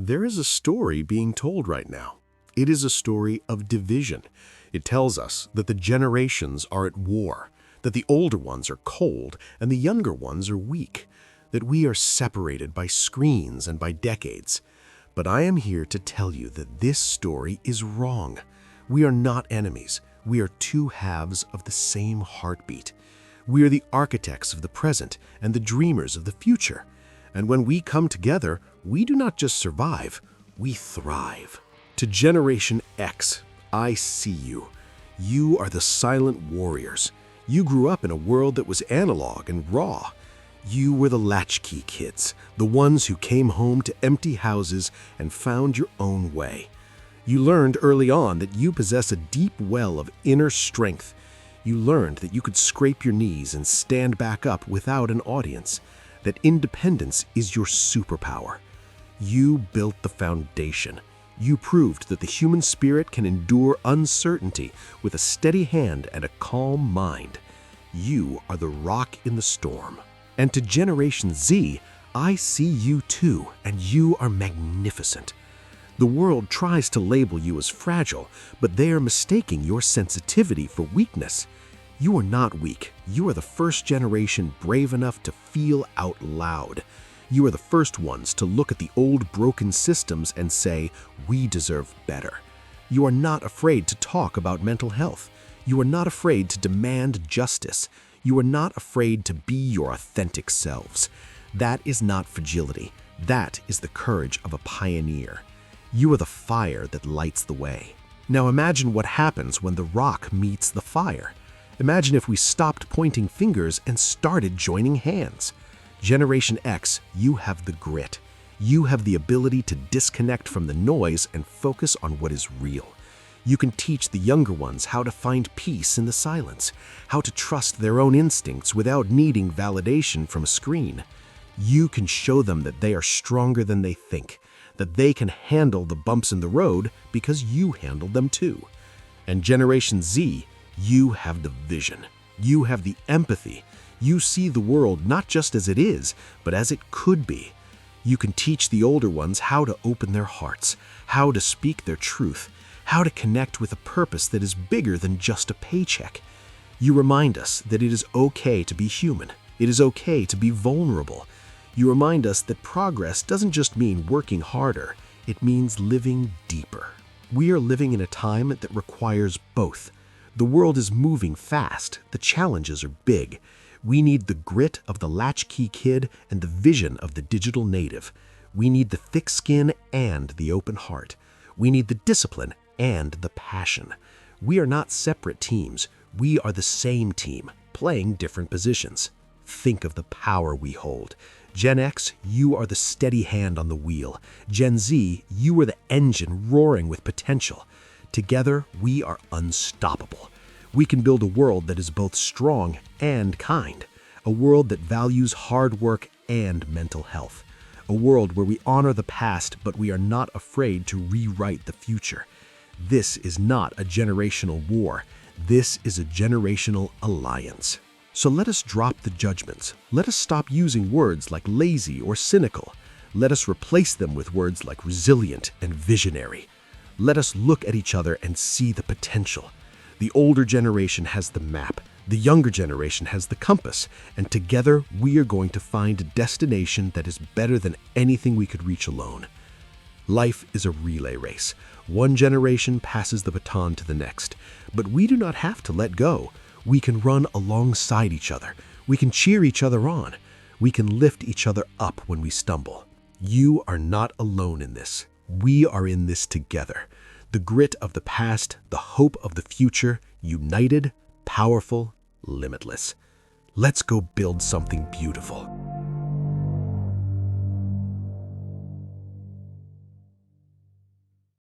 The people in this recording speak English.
There is a story being told right now. It is a story of division. It tells us that the generations are at war, that the older ones are cold and the younger ones are weak, that we are separated by screens and by decades. But I am here to tell you that this story is wrong. We are not enemies. We are two halves of the same heartbeat. We are the architects of the present and the dreamers of the future. And when we come together, we do not just survive, we thrive. To Generation X, I see you. You are the silent warriors. You grew up in a world that was analog and raw. You were the latchkey kids, the ones who came home to empty houses and found your own way. You learned early on that you possess a deep well of inner strength. You learned that you could scrape your knees and stand back up without an audience, that independence is your superpower. You built the foundation. You proved that the human spirit can endure uncertainty with a steady hand and a calm mind. You are the rock in the storm. And to Generation Z, I see you too, and you are magnificent. The world tries to label you as fragile, but they are mistaking your sensitivity for weakness. You are not weak. You are the first generation brave enough to feel out loud. You are the first ones to look at the old broken systems and say, we deserve better. You are not afraid to talk about mental health. You are not afraid to demand justice. You are not afraid to be your authentic selves. That is not fragility. That is the courage of a pioneer. You are the fire that lights the way. Now imagine what happens when the rock meets the fire. Imagine if we stopped pointing fingers and started joining hands. Generation X, you have the grit. You have the ability to disconnect from the noise and focus on what is real. You can teach the younger ones how to find peace in the silence, how to trust their own instincts without needing validation from a screen. You can show them that they are stronger than they think, that they can handle the bumps in the road because you handled them too. And Generation Z, you have the vision. You have the empathy. You see the world not just as it is, but as it could be. You can teach the older ones how to open their hearts, how to speak their truth, how to connect with a purpose that is bigger than just a paycheck. You remind us that it is okay to be human. It is okay to be vulnerable. You remind us that progress doesn't just mean working harder, it means living deeper. We are living in a time that requires both. The world is moving fast. The challenges are big. We need the grit of the latchkey kid and the vision of the digital native. We need the thick skin and the open heart. We need the discipline and the passion. We are not separate teams. We are the same team, playing different positions. Think of the power we hold. Gen X, you are the steady hand on the wheel. Gen Z, you are the engine roaring with potential. Together, we are unstoppable. We can build a world that is both strong and kind, a world that values hard work and mental health, a world where we honor the past but we are not afraid to rewrite the future. This is not a generational war. This is a generational alliance. So let us drop the judgments. Let us stop using words like lazy or cynical. Let us replace them with words like resilient and visionary. Let us look at each other and see the potential. The older generation has the map, the younger generation has the compass, and together we are going to find a destination that is better than anything we could reach alone. Life is a relay race. One generation passes the baton to the next, but we do not have to let go. We can run alongside each other. We can cheer each other on. We can lift each other up when we stumble. You are not alone in this. We are in this together. The grit of the past, the hope of the future, united, powerful, limitless. Let's go build something beautiful.